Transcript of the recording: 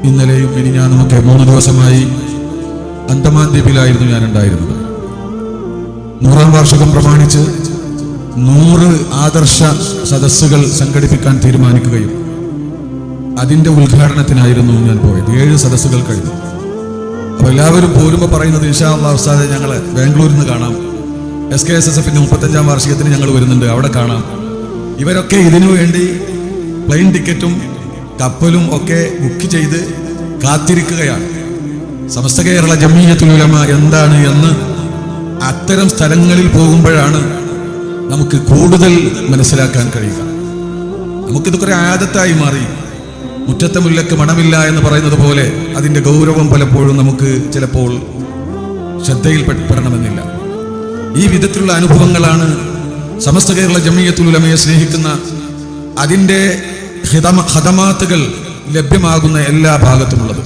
ഇന്നലെയും മിനിഞ്ഞാന്നുമൊക്കെ 3 ദിവസമായി അന്തമാൻ ദ്വീപിലായിരുന്നു ഞാൻ ഉണ്ടായിരുന്നത്. 100ാം വാർഷികം പ്രമാണിച്ച് 100 ആദർശ സദസ്സുകൾ സംഘടിപ്പിക്കാൻ തീരുമാനിക്കുകയും അതിൻ്റെ ഉദ്ഘാടനത്തിനായിരുന്നു ഞാൻ പോയത്. 7 സദസ്സുകൾ കഴിഞ്ഞു. അപ്പോൾ എല്ലാവരും പോരുമ്പോൾ പറയുന്നത് ഇൻഷാ അല്ലാഹ് ഉസ്താദെ ഞങ്ങൾ ബാംഗ്ലൂരിൽ നിന്ന് കാണാം, SKSSFന്റെ 35ാം വാർഷികത്തിന് ഞങ്ങൾ വരുന്നുണ്ട്, അവിടെ കാണാം. ഇവരൊക്കെ ഇതിനു വേണ്ടി പ്ലെയിൻ ടിക്കറ്റും കപ്പലും ഒക്കെ ബുക്ക് ചെയ്ത് കാത്തിരിക്കുകയാണ്. സമസ്ത കേരള ജംഇയ്യത്തുൽ ഉലമ എന്താണ് എന്ന് അത്തരം സ്ഥലങ്ങളിൽ പോകുമ്പോഴാണ് നമുക്ക് കൂടുതൽ മനസ്സിലാക്കാൻ കഴിയുക. നമുക്കിത് കുറെ ആദത്തായി മാറി. മുറ്റത്തെ മുല്ലക്ക് മണമില്ല എന്ന് പറയുന്നത് പോലെ അതിൻ്റെ ഗൗരവം പലപ്പോഴും നമുക്ക് ചിലപ്പോൾ ശ്രദ്ധയിൽപ്പെടണമെന്നില്ല. ഈ വിധത്തിലുള്ള അനുഭവങ്ങളാണ് സമസ്ത കേരള ജംഇയ്യത്തുൽ ഉലമയെ സ്നേഹിക്കുന്ന, അതിൻ്റെ ഖദമാത്തുകൾ ലഭ്യമാകുന്ന എല്ലാ ഭാഗത്തുമുള്ളത്.